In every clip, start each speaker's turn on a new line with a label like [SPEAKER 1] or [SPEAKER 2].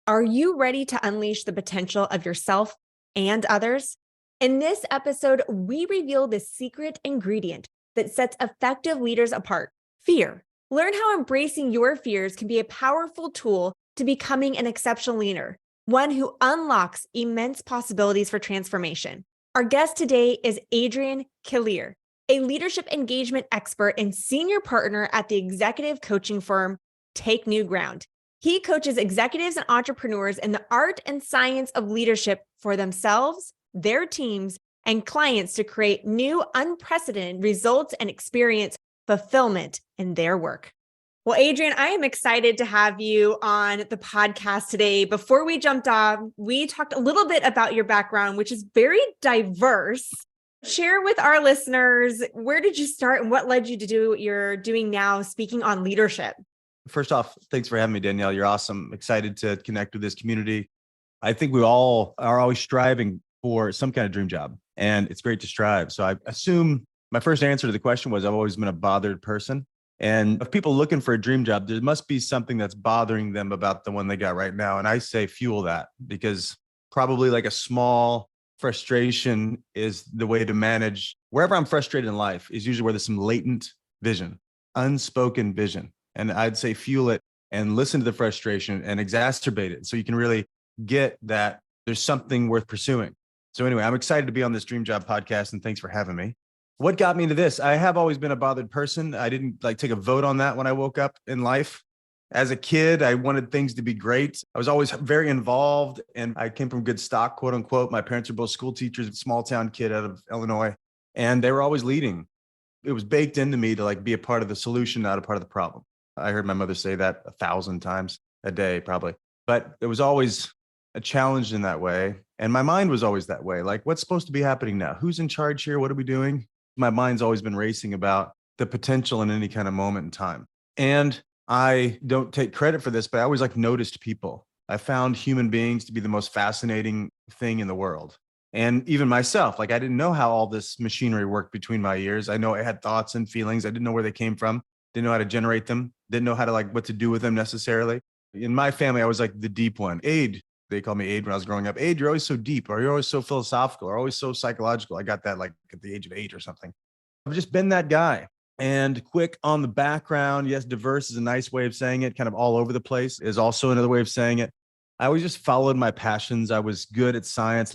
[SPEAKER 1] Are you ready to unleash the potential of yourself and others? In this episode, we reveal the secret ingredient that sets effective leaders apart: fear. Learn how embracing your fears can be a powerful tool to becoming an exceptional leader, one who unlocks immense possibilities for transformation. Our guest today is Adrian Koehler, a leadership engagement expert and senior partner at the executive coaching firm Take New Ground. He coaches executives and entrepreneurs in the art and science of leadership for themselves, their teams, and clients to create new, unprecedented results and experience fulfillment in their work. Well, Adrian, I am excited to have you on the podcast today. Before we jumped off, we talked a little bit about your background, which is very diverse. Share with our listeners, where did you start and what led you to do what you're doing now, speaking on leadership?
[SPEAKER 2] First off, thanks for having me, Danielle. You're awesome. Excited to connect with this community. I think we all are always striving for some kind of dream job, and it's great to strive. So I assume my first answer to the question was I've always been a bothered person. And if people looking for a dream job, there must be something that's bothering them about the one they got right now. And I say fuel that, because probably like a small frustration is the way to manage. Wherever I'm frustrated in life is usually where there's some latent vision, unspoken vision. And I'd say fuel it and listen to the frustration and exacerbate it so you can really get that there's something worth pursuing. So anyway, I'm excited to be on this Dream Job podcast, and thanks for having me. What got me into this? I have always been a bothered person. I didn't take a vote on that when I woke up in life. As a kid, I wanted things to be great. I was always very involved, and I came from good stock, quote unquote. My parents are both school teachers, a small town kid out of Illinois, and they were always leading. It was baked into me to be a part of the solution, not a part of the problem. I heard my mother say that 1,000 times a day, probably. But it was always a challenge in that way. And my mind was always that way. What's supposed to be happening now? Who's in charge here? What are we doing? My mind's always been racing about the potential in any kind of moment in time. And I don't take credit for this, but I always noticed people. I found human beings to be the most fascinating thing in the world. And even myself, I didn't know how all this machinery worked between my ears. I know I had thoughts and feelings. I didn't know where they came from. Didn't know how to generate them. Didn't know how to what to do with them necessarily. In my family, I was the deep one. Aid, they called me Aid when I was growing up. Aid, you're always so deep, or you're always so philosophical, or always so psychological. I got that at the age of 8 or something. I've just been that guy. And quick on the background. Yes, diverse is a nice way of saying it. Kind of all over the place is also another way of saying it. I always just followed my passions. I was good at science,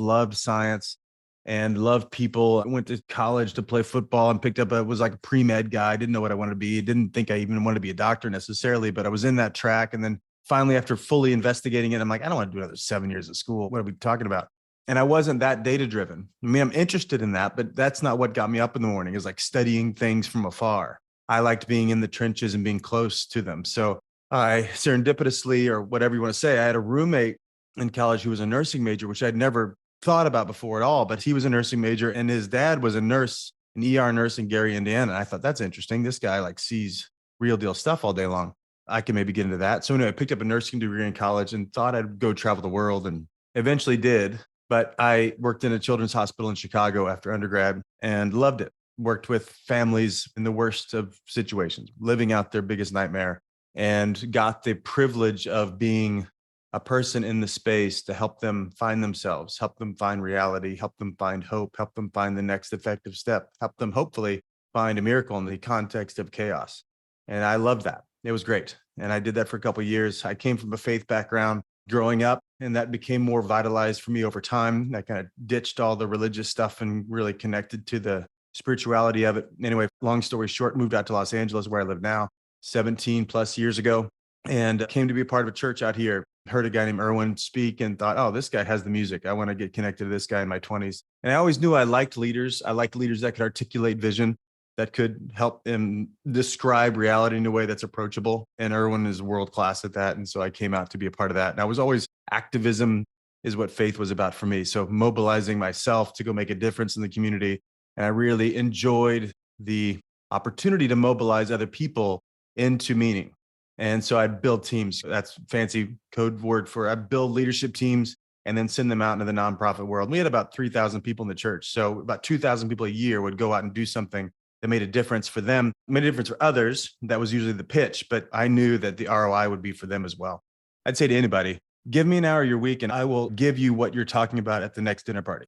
[SPEAKER 2] and loved people. I went to college to play football and picked up was a pre-med guy. I didn't know what I wanted to be. Didn't think I even wanted to be a doctor necessarily, but I was in that track. And then finally, after fully investigating it, I'm I don't want to do another 7 years of school. What are we talking about? And I wasn't that data driven. I'm interested in that, but that's not what got me up in the morning, is studying things from afar. I liked being in the trenches and being close to them. So I serendipitously, or whatever you want to say, I had a roommate in college who was a nursing major, which I'd never thought about before at all, but he was a nursing major and his dad was a nurse, an ER nurse in Gary, Indiana. And I thought, that's interesting. This guy sees real deal stuff all day long. I can maybe get into that. So anyway, I picked up a nursing degree in college and thought I'd go travel the world, and eventually did. But I worked in a children's hospital in Chicago after undergrad and loved it. Worked with families in the worst of situations, living out their biggest nightmare, and got the privilege of being a person in the space to help them find themselves, help them find reality, help them find hope, help them find the next effective step, help them hopefully find a miracle in the context of chaos. And I loved that. It was great. And I did that for a couple of years. I came from a faith background growing up, and that became more vitalized for me over time. I kind of ditched all the religious stuff and really connected to the spirituality of it. Anyway, long story short, moved out to Los Angeles, where I live now, 17 plus years ago, and came to be a part of a church out here. Heard a guy named Erwin speak and thought, oh, this guy has the music. I want to get connected to this guy in my 20s. And I always knew I liked leaders. I liked leaders that could articulate vision, that could help them describe reality in a way that's approachable. And Erwin is world-class at that. And so I came out to be a part of that. And I was always, activism is what faith was about for me. So mobilizing myself to go make a difference in the community. And I really enjoyed the opportunity to mobilize other people into meaning. And so I'd build teams. That's fancy code word for I'd build leadership teams and then send them out into the nonprofit world. We had about 3,000 people in the church. So about 2,000 people a year would go out and do something that made a difference for them, made a difference for others. That was usually the pitch, but I knew that the ROI would be for them as well. I'd say to anybody, give me an hour of your week and I will give you what you're talking about at the next dinner party.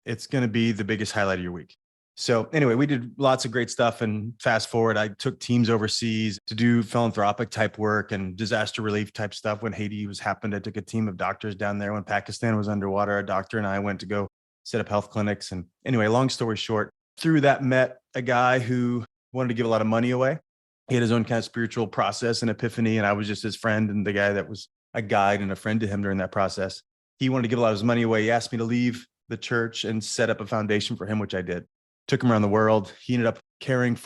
[SPEAKER 2] It's going to be the biggest highlight of your week. So anyway, we did lots of great stuff. And fast forward, I took teams overseas to do philanthropic type work and disaster relief type stuff. When Haiti was happened, I took a team of doctors down there. When Pakistan was underwater, a doctor and I went to go set up health clinics. And anyway, long story short, through that met a guy who wanted to give a lot of money away. He had his own kind of spiritual process and epiphany. And I was just his friend and the guy that was a guide and a friend to him during that process. He wanted to give a lot of his money away. He asked me to leave the church and set up a foundation for him, which I did. Took him around the world. He ended up caring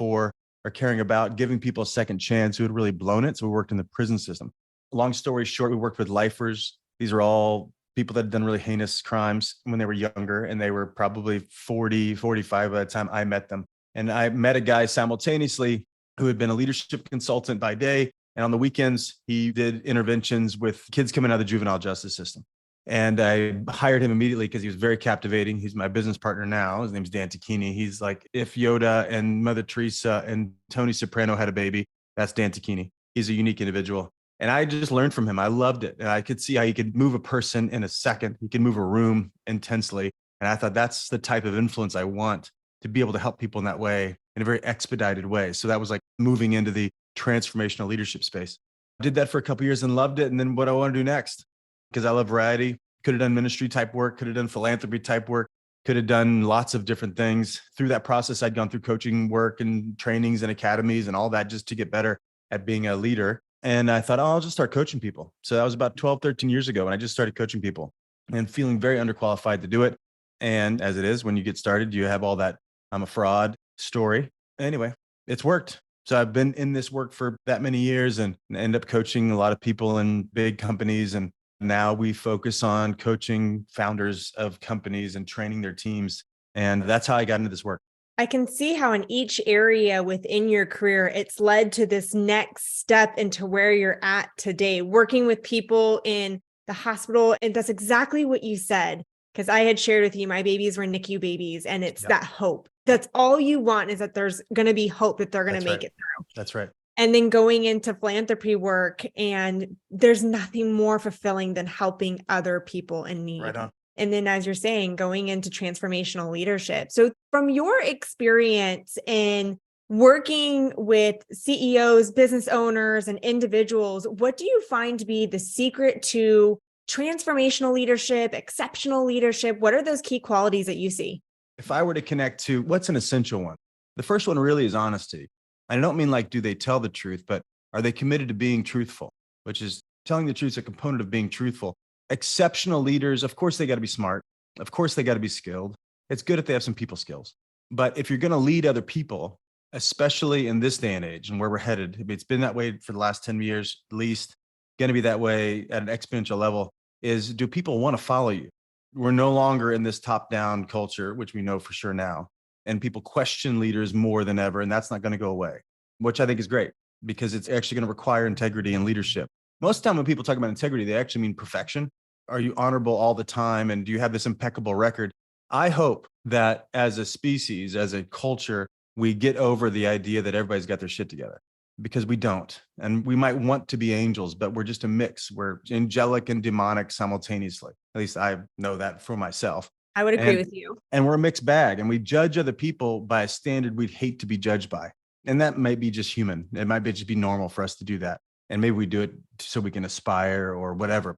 [SPEAKER 2] about giving people a second chance who had really blown it. So we worked in the prison system. Long story short, we worked with lifers. These are all people that had done really heinous crimes when they were younger, and they were probably 40, 45 by the time I met them. And I met a guy simultaneously who had been a leadership consultant by day. And on the weekends, he did interventions with kids coming out of the juvenile justice system. And I hired him immediately because he was very captivating. He's my business partner now. His name's Dan Tacchini. He's like, if Yoda and Mother Teresa and Tony Soprano had a baby, that's Dan Tacchini. He's a unique individual. And I just learned from him. I loved it. And I could see how he could move a person in a second. He could move a room intensely. And I thought that's the type of influence I want, to be able to help people in that way, in a very expedited way. So that was like moving into the transformational leadership space. Did that for a couple of years and loved it. And then what I want to do next, because I love variety, could have done ministry type work, could have done philanthropy type work, could have done lots of different things. Through that process, I'd gone through coaching work and trainings and academies and all that just to get better at being a leader. And I thought, oh, I'll just start coaching people. So that was about 12, 13 years ago. And I just started coaching people and feeling very underqualified to do it. And as it is, when you get started, you have all that I'm a fraud story. Anyway, it's worked. So I've been in this work for that many years and end up coaching a lot of people in big companies. And now we focus on coaching founders of companies and training their teams. And that's how I got into this work.
[SPEAKER 1] I can see how in each area within your career, it's led to this next step into where you're at today, working with people in the hospital. And that's exactly what you said, because I had shared with you, my babies were NICU babies, and it's that hope. That's all you want, is that there's going to be hope that they're going to make it through.
[SPEAKER 2] That's right.
[SPEAKER 1] And then going into philanthropy work, and there's nothing more fulfilling than helping other people in need.
[SPEAKER 2] Right on.
[SPEAKER 1] And then, as you're saying, going into transformational leadership. So from your experience in working with CEOs, business owners, and individuals, what do you find to be the secret to transformational leadership, exceptional leadership? What are those key qualities that you see?
[SPEAKER 2] If I were to connect to what's an essential one, the first one really is honesty. I don't mean like, do they tell the truth, but are they committed to being truthful, which is telling the truth is a component of being truthful. Exceptional leaders, of course, they got to be smart. Of course, they got to be skilled. It's good if they have some people skills. But if you're going to lead other people, especially in this day and age and where we're headed, it's been that way for the last 10 years, at least, going to be that way at an exponential level, is do people want to follow you? We're no longer in this top-down culture, which we know for sure now. And people question leaders more than ever. And that's not going to go away, which I think is great, because it's actually going to require integrity in leadership. Most of the time when people talk about integrity, they actually mean perfection. Are you honorable all the time? And do you have this impeccable record? I hope that as a species, as a culture, we get over the idea that everybody's got their shit together, because we don't. And we might want to be angels, but we're just a mix. We're angelic and demonic simultaneously. At least I know that for myself.
[SPEAKER 1] I would agree with you.
[SPEAKER 2] And we're a mixed bag, and we judge other people by a standard we'd hate to be judged by. And that might be just human. It might be just be normal for us to do that. And maybe we do it so we can aspire or whatever.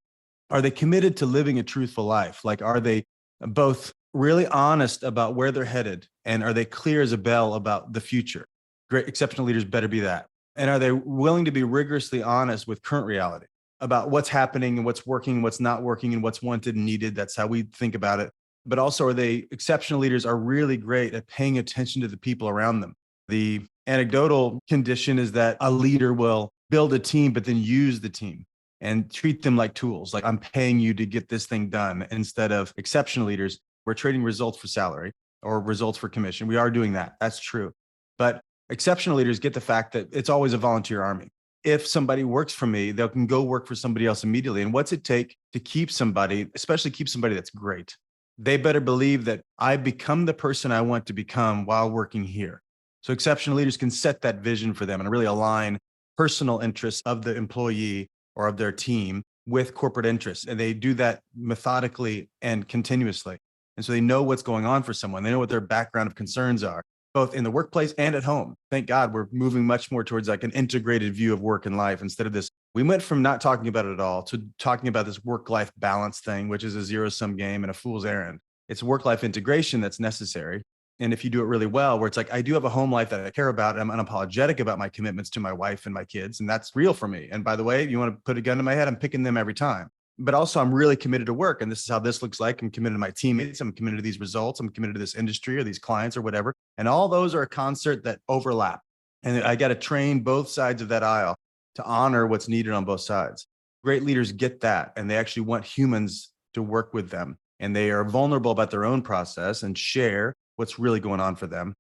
[SPEAKER 2] Are they committed to living a truthful life? Like, are they both really honest about where they're headed? And are they clear as a bell about the future? Great, exceptional leaders better be that. And are they willing to be rigorously honest with current reality about what's happening and what's working and what's not working and what's wanted and needed? That's how we think about it. But also, are they exceptional leaders are really great at paying attention to the people around them? The anecdotal condition is that a leader will build a team, but then use the team and treat them like tools. Like, I'm paying you to get this thing done, instead of exceptional leaders. We're trading results for salary or results for commission. We are doing that. That's true. But exceptional leaders get the fact that it's always a volunteer army. If somebody works for me, they can go work for somebody else immediately. And what's it take to keep somebody, especially keep somebody that's great? They better believe that I become the person I want to become while working here. So exceptional leaders can set that vision for them and really align personal interests of the employee or of their team with corporate interests. And they do that methodically and continuously. And so they know what's going on for someone. They know what their background of concerns are, both in the workplace and at home. Thank God we're moving much more towards like an integrated view of work and life instead of this. We went from not talking about it at all to talking about this work-life balance thing, which is a zero-sum game and a fool's errand. It's work-life integration that's necessary. And if you do it really well, where it's like, I do have a home life that I care about. I'm unapologetic about my commitments to my wife and my kids. And that's real for me. And by the way, you want to put a gun to my head, I'm picking them every time. But also I'm really committed to work. And this is how this looks like. I'm committed to my teammates. I'm committed to these results. I'm committed to this industry or these clients or whatever. And all those are a concert that overlap. And I got to train both sides of that aisle to honor what's needed on both sides. Great leaders get that. And they actually want humans to work with them. And they are vulnerable about their own process and share what's really going on for them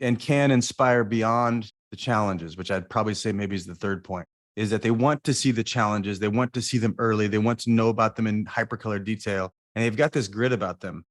[SPEAKER 2] and can inspire beyond the challenges, which I'd probably say maybe is the third point, is that they want to see the challenges. They want to see them early. They want to know about them in hypercolor detail. And they've got this grit about them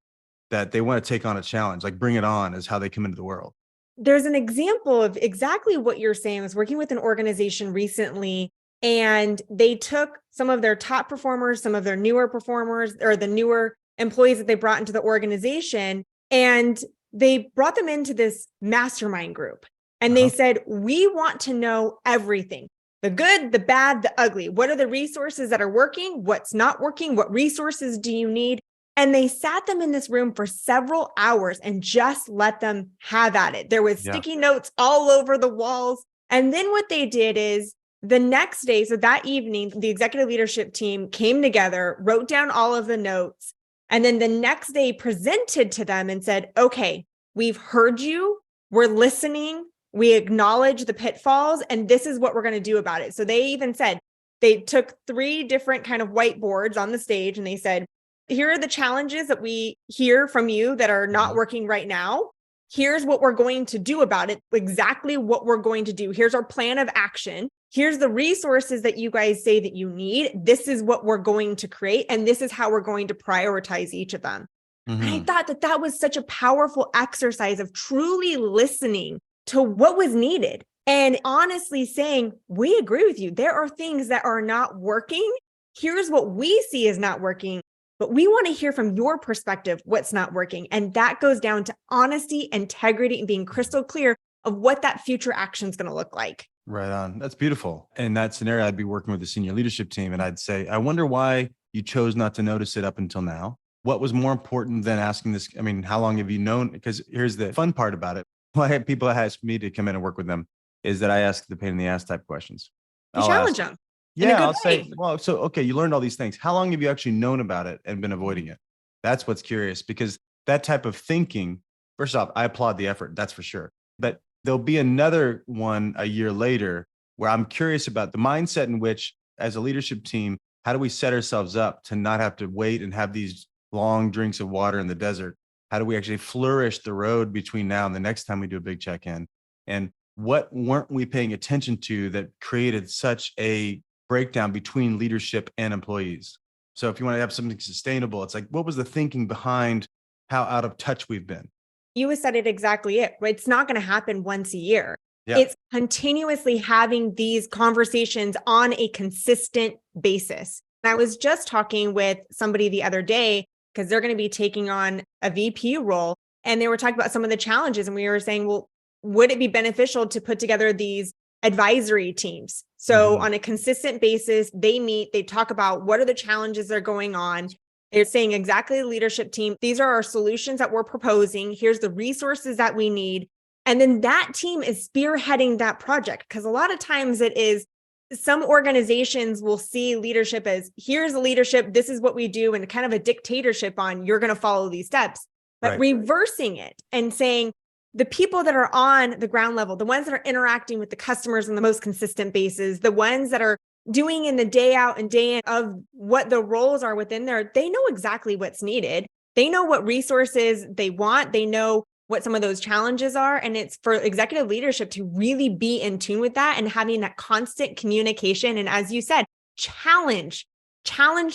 [SPEAKER 2] that they want to take on a challenge, like bring it on is how they come into the world.
[SPEAKER 1] There's an example of exactly what you're saying. I was working with an organization recently, and they took some of their top performers, some of their newer performers, or the newer employees that they brought into the organization, and they brought them into this mastermind group. And they said, we want to know everything, the good, the bad, the ugly. What are the resources that are working? What's not working? What resources do you need? And they sat them in this room for several hours and just let them have at it. There was sticky notes all over the walls. And then what they did is the next day, so that evening, the executive leadership team came together, wrote down all of the notes, and then the next day presented to them and said, okay, we've heard you, we're listening, we acknowledge the pitfalls, and this is what we're going to do about it. So they even said, they took 3 different kind of whiteboards on the stage and they said, here are the challenges that we hear from you that are not working right now. Here's what we're going to do about it, exactly what we're going to do. Here's our plan of action. Here's the resources that you guys say that you need. This is what we're going to create. And this is how we're going to prioritize each of them. And I thought that that was such a powerful exercise of truly listening to what was needed and honestly saying, we agree with you. There are things that are not working. Here's what we see is not working, but we want to hear from your perspective what's not working. And that goes down to honesty, integrity, and being crystal clear of what that future action is going to look like.
[SPEAKER 2] Right on. That's beautiful. In that scenario, I'd be working with the senior leadership team and I'd say, I wonder why you chose not to notice it up until now. What was more important than asking this? I mean, how long have you known? Because here's the fun part about it. Why people ask me to come in and work with them is that I ask the pain in the ass type questions.
[SPEAKER 1] You challenge them.
[SPEAKER 2] Yeah, I'll say, well, so, okay, you learned all these things. How long have you actually known about it and been avoiding it? That's what's curious, because that type of thinking, first off, I applaud the effort. That's for sure. But there'll be another one a year later where I'm curious about the mindset in which, as a leadership team, how do we set ourselves up to not have to wait and have these long drinks of water in the desert? How do we actually flourish the road between now and the next time we do a big check-in? And what weren't we paying attention to that created such a breakdown between leadership and employees? So if you want to have something sustainable, it's like, what was the thinking behind how out of touch we've been?
[SPEAKER 1] You said it exactly. It's not going to happen once a year.
[SPEAKER 2] Yeah.
[SPEAKER 1] It's continuously having these conversations on a consistent basis. And I was just talking with somebody the other day because they're going to be taking on a VP role. And they were talking about some of the challenges. And we were saying, well, would it be beneficial to put together these advisory teams? So on a consistent basis, they meet, they talk about what are the challenges that are going on. They're saying exactly the leadership team, these are our solutions that we're proposing. Here's the resources that we need. And then that team is spearheading that project. Because a lot of times it is, some organizations will see leadership as, here's the leadership, this is what we do, and kind of a dictatorship on, you're going to follow these steps. But reversing it and saying, the people that are on the ground level, the ones that are interacting with the customers on the most consistent basis, the ones that are doing in the day out and day in of what the roles are within there, they know exactly what's needed. They know what resources they want. They know what some of those challenges are. And it's for executive leadership to really be in tune with that and having that constant communication. And as you said, challenge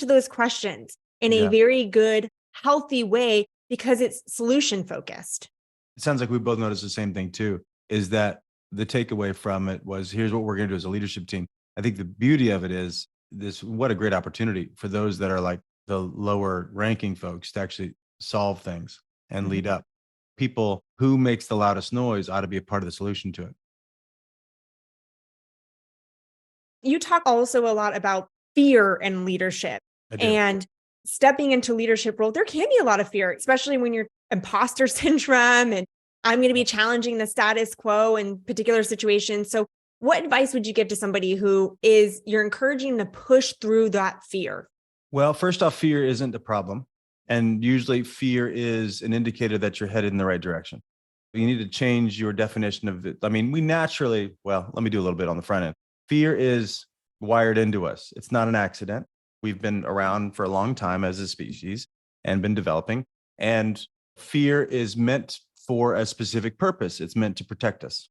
[SPEAKER 1] those questions in a very good, healthy way, because it's solution focused.
[SPEAKER 2] It sounds like we both noticed the same thing too, is that the takeaway from it was, here's what we're going to do as a leadership team. I think the beauty of it is what a great opportunity for those that are like the lower ranking folks to actually solve things and lead up. People who makes the loudest noise ought to be a part of the solution to it.
[SPEAKER 1] You talk also a lot about fear and leadership.
[SPEAKER 2] I do.
[SPEAKER 1] And stepping into leadership role, there can be a lot of fear, especially when you're imposter syndrome and I'm going to be challenging the status quo in particular situations. So what advice would you give to somebody who you're encouraging to push through that fear?
[SPEAKER 2] Well, first off, fear isn't a problem. And usually fear is an indicator that you're headed in the right direction. You need to change your definition of it. I mean, let me do a little bit on the front end. Fear is wired into us. It's not an accident. We've been around for a long time as a species and been developing. And fear is meant for a specific purpose. It's meant to protect us.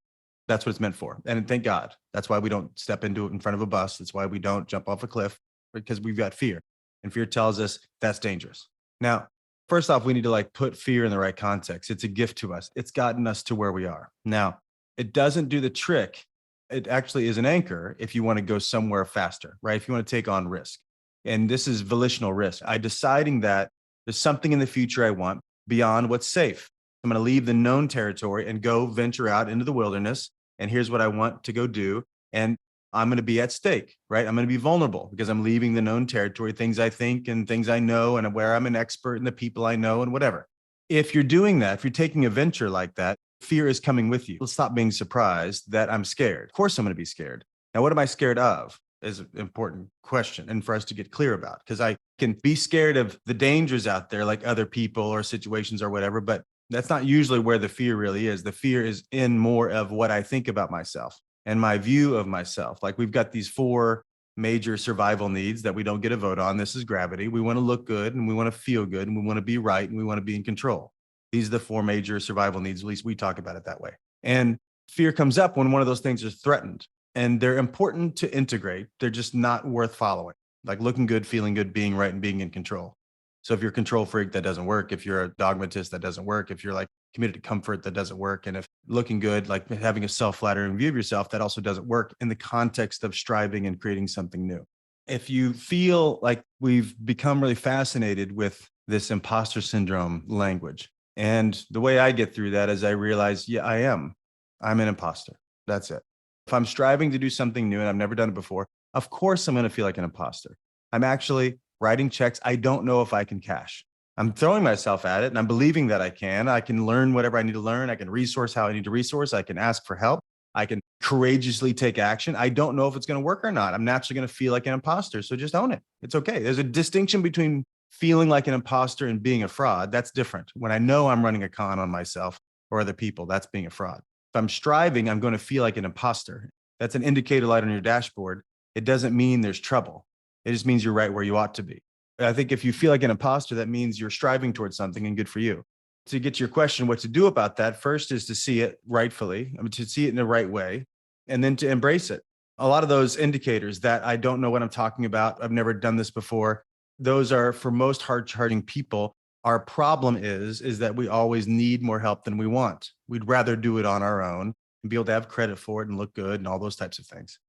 [SPEAKER 2] That's what it's meant for. And thank God. That's why we don't step into it in front of a bus. That's why we don't jump off a cliff, because we've got fear. And fear tells us that's dangerous. Now, first off, we need to put fear in the right context. It's a gift to us. It's gotten us to where we are. Now, it doesn't do the trick. It actually is an anchor if you want to go somewhere faster, right? If you want to take on risk. And this is volitional risk. I'm deciding that there's something in the future I want beyond what's safe. I'm going to leave the known territory and go venture out into the wilderness. And here's what I want to go do. And I'm going to be at stake, right? I'm going to be vulnerable because I'm leaving the known territory, things I think and things I know, and where I'm an expert in the people I know and whatever. If you're doing that, if you're taking a venture like that, fear is coming with you. Let's stop being surprised that I'm scared. Of course, I'm going to be scared. Now, what am I scared of is an important question and for us to get clear about, because I can be scared of the dangers out there, like other people or situations or whatever, but that's not usually where the fear really is. The fear is in more of what I think about myself and my view of myself. Like we've got these 4 major survival needs that we don't get a vote on. This is gravity. We want to look good and we want to feel good and we want to be right and we want to be in control. These are the 4 major survival needs. At least we talk about it that way. And fear comes up when one of those things is threatened, and they're important to integrate. They're just not worth following. Like looking good, feeling good, being right, and being in control. So if you're a control freak, that doesn't work. If you're a dogmatist, that doesn't work. If you're committed to comfort, that doesn't work. And if looking good, like having a self-flattering view of yourself, that also doesn't work in the context of striving and creating something new. If you feel like we've become really fascinated with this imposter syndrome language, and the way I get through that is I realize, I'm an imposter. That's it. If I'm striving to do something new and I've never done it before, of course I'm going to feel like an imposter. I'm actually writing checks I don't know if I can cash. I'm throwing myself at it and I'm believing that I can. I can learn whatever I need to learn. I can resource how I need to resource. I can ask for help. I can courageously take action. I don't know if it's going to work or not. I'm naturally going to feel like an imposter. So just own it. It's okay. There's a distinction between feeling like an imposter and being a fraud. That's different. When I know I'm running a con on myself or other people, that's being a fraud. If I'm striving, I'm going to feel like an imposter. That's an indicator light on your dashboard. It doesn't mean there's trouble. It just means you're right where you ought to be. I think if you feel like an imposter, that means you're striving towards something, and good for you. To get to your question, what to do about that, first is to see it rightfully, to see it in the right way, and then to embrace it. A lot of those indicators that I don't know what I'm talking about, I've never done this before, those are for most hard-charting people. Our problem is that we always need more help than we want. We'd rather do it on our own and be able to have credit for it and look good and all those types of things.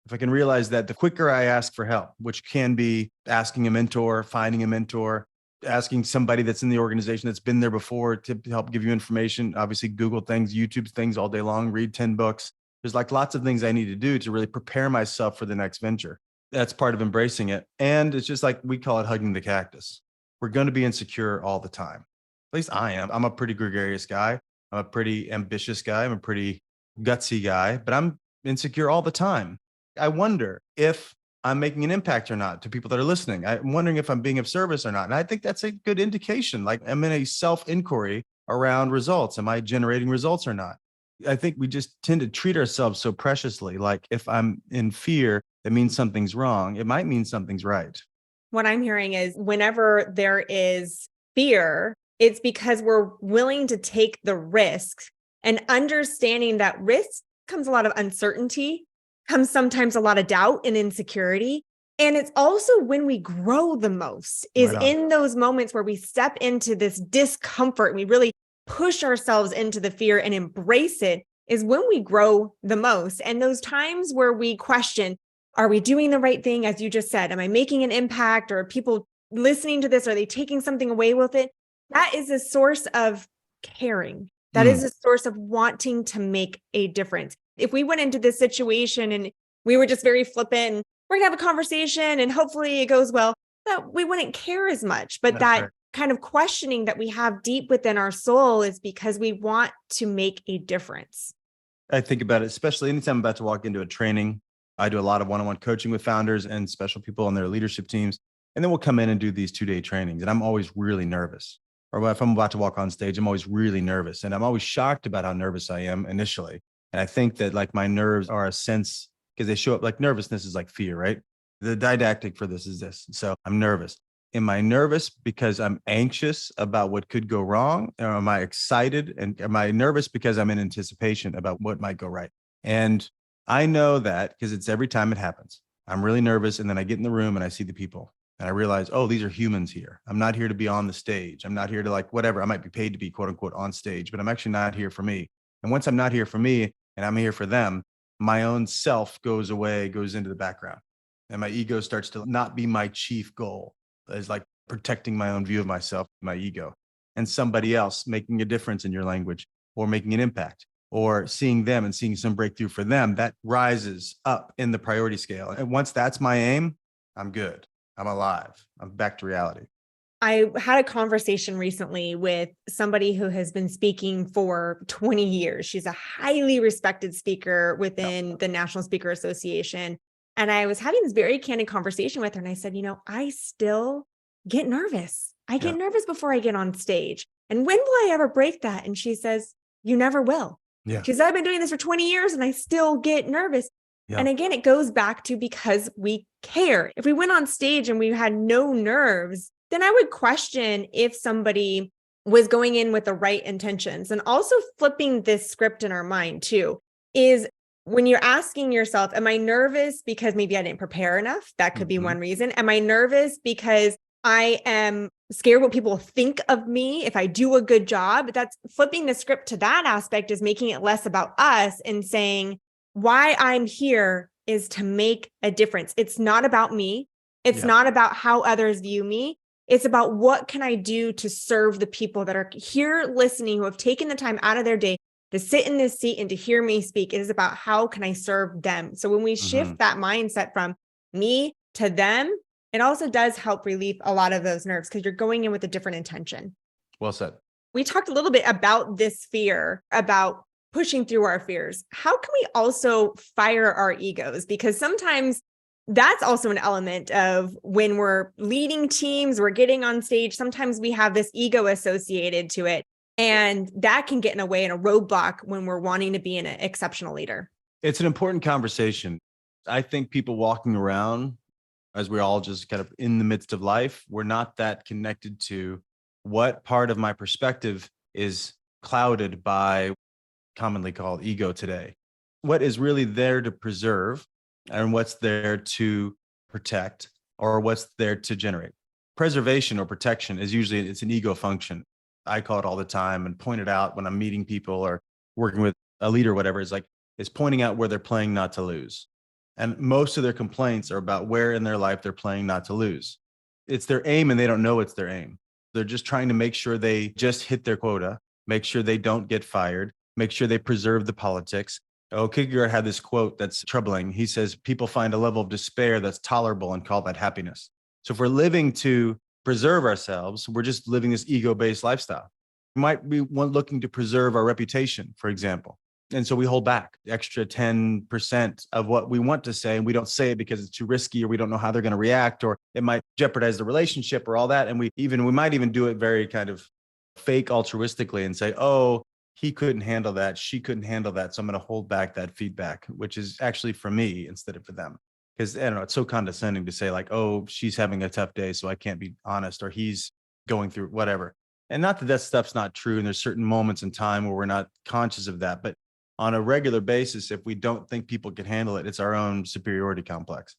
[SPEAKER 2] If I can realize that, the quicker I ask for help, which can be asking a mentor, finding a mentor, asking somebody that's in the organization that's been there before to help give you information. Obviously, Google things, YouTube things all day long, read 10 books. There's lots of things I need to do to really prepare myself for the next venture. That's part of embracing it. And it's just we call it hugging the cactus. We're going to be insecure all the time. At least I am. I'm a pretty gregarious guy. I'm a pretty ambitious guy. I'm a pretty gutsy guy, but I'm insecure all the time. I wonder if I'm making an impact or not to people that are listening. I'm wondering if I'm being of service or not. And I think that's a good indication. I'm in a self-inquiry around results. Am I generating results or not? I think we just tend to treat ourselves so preciously. If I'm in fear, that means something's wrong. It might mean something's right.
[SPEAKER 1] What I'm hearing is whenever there is fear, it's because we're willing to take the risk, and understanding that risk comes a lot of uncertainty, comes sometimes a lot of doubt and insecurity. And it's also when we grow the most is in those moments where we step into this discomfort and we really push ourselves into the fear and embrace it, is when we grow the most. And those times where we question, Are we doing the right thing? As you just said, am I making an impact, or are people listening to this? Are they taking something away with it? That is a source of caring. That is a source of wanting to make a difference. If we went into this situation and we were just very flippant, we're going to have a conversation and hopefully it goes well, that we wouldn't care as much. But
[SPEAKER 2] That's
[SPEAKER 1] that
[SPEAKER 2] right.
[SPEAKER 1] kind of questioning that we have deep within our soul is because we want to make a difference.
[SPEAKER 2] I think about it, especially anytime I'm about to walk into a training. I do a lot of one-on-one coaching with founders and special people on their leadership teams. And then we'll come in and do these 2-day trainings. And I'm always really nervous. Or if I'm about to walk on stage, I'm always really nervous. And I'm always shocked about how nervous I am initially. And I think that like my nerves are a sense, because they show up like nervousness is like fear, right? The didactic for this is this. So I'm nervous. Am I nervous because I'm anxious about what could go wrong? Or am I excited? And am I nervous because I'm in anticipation about what might go right? And I know that because it's every time it happens. I'm really nervous. And then I get in the room and I see the people and I realize, oh, these are humans here. I'm not here to be on the stage. I'm not here to like whatever. I might be paid to be quote unquote on stage, but I'm actually not here for me. And once I'm not here for me and I'm here for them, my own self goes away, goes into the background. And my ego starts to not be my chief goal. Is like protecting my own view of myself, my ego, and somebody else making a difference in your language or making an impact or seeing them and seeing some breakthrough for them, that rises up in the priority scale. And once that's my aim, I'm good. I'm alive. I'm back to reality.
[SPEAKER 1] I had a conversation recently with somebody who has been speaking for 20 years. She's a highly respected speaker within the National Speaker Association. And I was having this very candid conversation with her. And I said, I still get nervous. I get nervous before I get on stage. And when will I ever break that? And she says, you never will.
[SPEAKER 2] Yeah.
[SPEAKER 1] She says, I've been doing this for 20 years and I still get nervous.
[SPEAKER 2] Yeah.
[SPEAKER 1] And again, it goes back to because we care. If we went on stage and we had no nerves, then I would question if somebody was going in with the right intentions. And also flipping this script in our mind too is when you're asking yourself, am I nervous because maybe I didn't prepare enough? That could be one reason. Am I nervous because I am scared what people think of me if I do a good job? That's flipping the script to that aspect is making it less about us and saying why I'm here is to make a difference. It's not about me. It's not about how others view me. It's about what can I do to serve the people that are here listening, who have taken the time out of their day to sit in this seat and to hear me speak. It is about how can I serve them? So when we shift that mindset from me to them, it also does help relieve a lot of those nerves because you're going in with a different intention.
[SPEAKER 2] Well said.
[SPEAKER 1] We talked a little bit about this fear, about pushing through our fears. How can we also fire our egos? Because sometimes that's also an element of when we're leading teams, we're getting on stage. Sometimes we have this ego associated to it. And that can get in a way in a roadblock when we're wanting to be an exceptional leader.
[SPEAKER 2] It's an important conversation. I think people walking around, as we're all just kind of in the midst of life, we're not that connected to what part of my perspective is clouded by commonly called ego today. What is really there to preserve and what's there to protect or what's there to generate. Preservation or protection is usually, it's an ego function. I call it all the time and point it out when I'm meeting people or working with a leader, whatever. It's pointing out where they're playing not to lose. And most of their complaints are about where in their life they're playing not to lose. It's their aim and they don't know it's their aim. They're just trying to make sure they just hit their quota, make sure they don't get fired, make sure they preserve the politics. Kierkegaard had this quote that's troubling. He says, people find a level of despair that's tolerable and call that happiness. So if we're living to preserve ourselves, we're just living this ego-based lifestyle. We might be looking to preserve our reputation, for example. And so we hold back the extra 10% of what we want to say, and we don't say it because it's too risky, or we don't know how they're going to react, or it might jeopardize the relationship or all that. And we might even do it very kind of fake altruistically and say, oh, he couldn't handle that, she couldn't handle that, so I'm going to hold back that feedback, which is actually for me instead of for them. Because I don't know, it's so condescending to say like, oh, she's having a tough day, so I can't be honest, or he's going through whatever. And not that stuff's not true. And there's certain moments in time where we're not conscious of that. But on a regular basis, if we don't think people can handle it, it's our own superiority complex.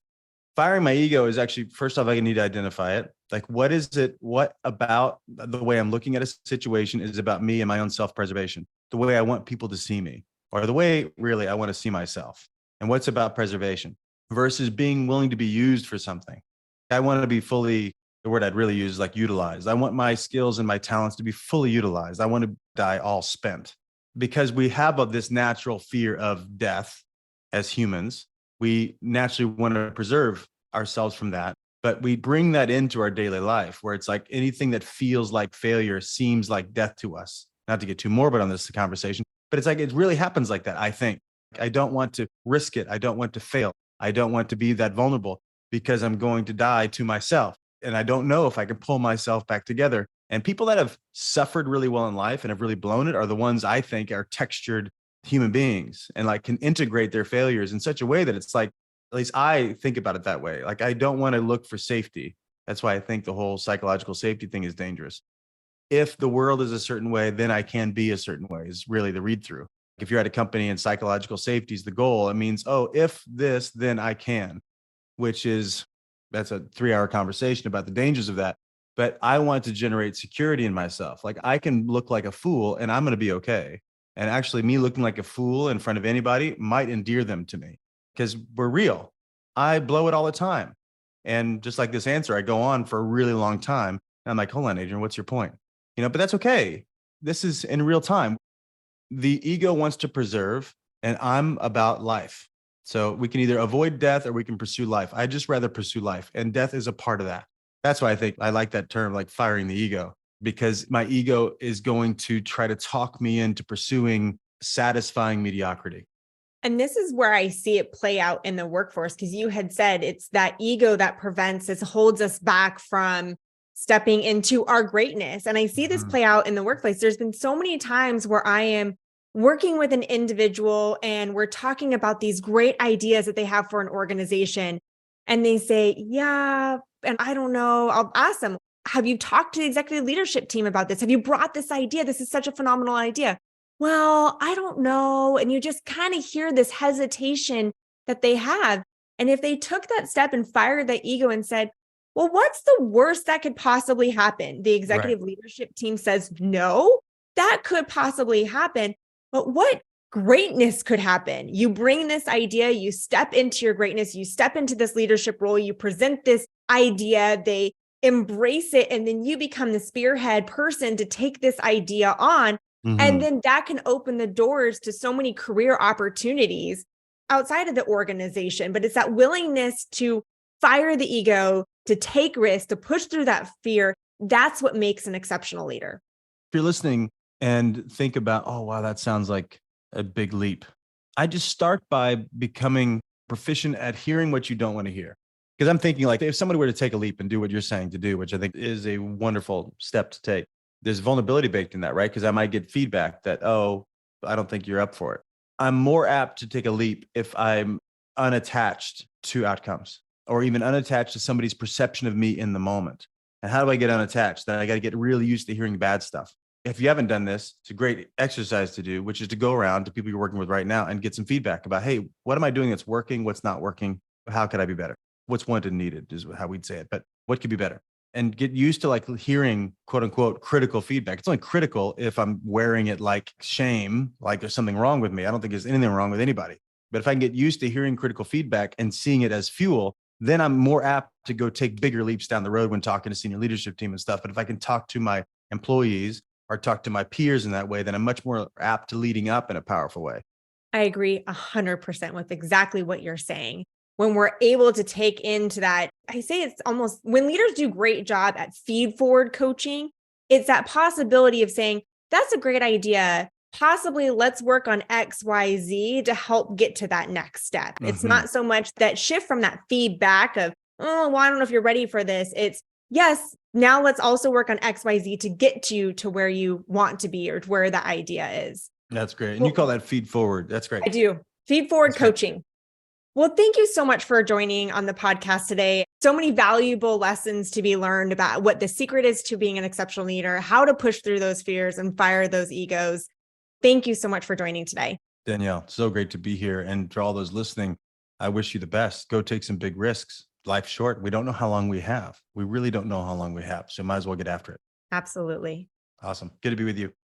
[SPEAKER 2] Firing my ego is actually, first off, I need to identify it. Like, what is it? What about the way I'm looking at a situation is about me and my own self-preservation, the way I want people to see me, or the way really I want to see myself. And what's about preservation? versus being willing to be used for something. I want to be fully, the word I'd really use is like utilized. I want my skills and my talents to be fully utilized. I want to die all spent because we have this natural fear of death as humans. We naturally want to preserve ourselves from that, but we bring that into our daily life where it's like anything that feels like failure seems like death to us. Not to get too morbid on this conversation, but it's like it really happens like that, I think. I don't want to risk it. I don't want to fail. I don't want to be that vulnerable because I'm going to die to myself. And I don't know if I can pull myself back together. And people that have suffered really well in life and have really blown it are the ones I think are textured human beings and like can integrate their failures in such a way that it's like, at least I think about it that way. Like I don't want to look for safety. That's why I think the whole psychological safety thing is dangerous. If the world is a certain way, then I can be a certain way is really the read through. If you're at a company and psychological safety is the goal, it means, oh, if this, then I can, which is, that's a 3-hour conversation about the dangers of that. But I want to generate security in myself. Like I can look like a fool and I'm going to be okay. And actually me looking like a fool in front of anybody might endear them to me because we're real. I blow it all the time. And just like this answer, I go on for a really long time. And I'm like, hold on, Adrian, what's your point? But that's okay. This is in real time. The ego wants to preserve, and I'm about life. So we can either avoid death or we can pursue life. I just rather pursue life, and death is a part of that. That's why I think I like that term, like firing the ego, because my ego is going to try to talk me into pursuing satisfying mediocrity.
[SPEAKER 1] And this is where I see it play out in the workforce, because you had said it's that ego that prevents us, holds us back from stepping into our greatness. And I see this play out in the workplace. There's been so many times where I am working with an individual and we're talking about these great ideas that they have for an organization. And they say, yeah, and I don't know. I'll ask them, have you talked to the executive leadership team about this? Have you brought this idea? This is such a phenomenal idea. Well, I don't know. And you just kind of hear this hesitation that they have. And if they took that step and fired that ego and said, well, what's the worst that could possibly happen? The executive leadership team says, no, that could possibly happen. But what greatness could happen? You bring this idea, you step into your greatness, you step into this leadership role, you present this idea, they embrace it, and then you become the spearhead person to take this idea on. And then that can open the doors to so many career opportunities outside of the organization. But it's that willingness to fire the ego, to take risks, to push through that fear. That's what makes an exceptional leader.
[SPEAKER 2] If you're listening and think about, oh, wow, that sounds like a big leap. I just start by becoming proficient at hearing what you don't want to hear. Because I'm thinking like if somebody were to take a leap and do what you're saying to do, which I think is a wonderful step to take, there's vulnerability baked in that, right? Because I might get feedback that, oh, I don't think you're up for it. I'm more apt to take a leap if I'm unattached to outcomes or even unattached to somebody's perception of me in the moment. And how do I get unattached? Then I got to get really used to hearing bad stuff. If you haven't done this, it's a great exercise to do, which is to go around to people you're working with right now and get some feedback about, hey, what am I doing that's working? What's not working? How could I be better? What's wanted and needed is how we'd say it, but what could be better? And get used to like hearing quote unquote critical feedback. It's only critical if I'm wearing it like shame, like there's something wrong with me. I don't think there's anything wrong with anybody. But if I can get used to hearing critical feedback and seeing it as fuel, then I'm more apt to go take bigger leaps down the road when talking to senior leadership team and stuff. But if I can talk to my employees or talk to my peers in that way, then I'm much more apt to leading up in a powerful way.
[SPEAKER 1] I agree 100% with exactly what you're saying. When we're able to take into that, I say it's almost when leaders do a great job at feed forward coaching, it's that possibility of saying, that's a great idea. Possibly let's work on X, Y, Z to help get to that next step. It's not so much that shift from that feedback of, oh, well, I don't know if you're ready for this. It's yes, now let's also work on X, Y, Z to get you to where you want to be or to where the idea is.
[SPEAKER 2] That's great. And you call that feed forward. That's great.
[SPEAKER 1] I do. Feed forward
[SPEAKER 2] That's
[SPEAKER 1] coaching.
[SPEAKER 2] Great.
[SPEAKER 1] Well, thank you so much for joining on the podcast today. So many valuable lessons to be learned about what the secret is to being an exceptional leader, how to push through those fears and fire those egos. Thank you so much for joining today.
[SPEAKER 2] Danielle, so great to be here. And for all those listening, I wish you the best. Go take some big risks. Life's short. We don't know how long we have. We really don't know how long we have. So might as well get after it.
[SPEAKER 1] Absolutely.
[SPEAKER 2] Awesome. Good to be with you.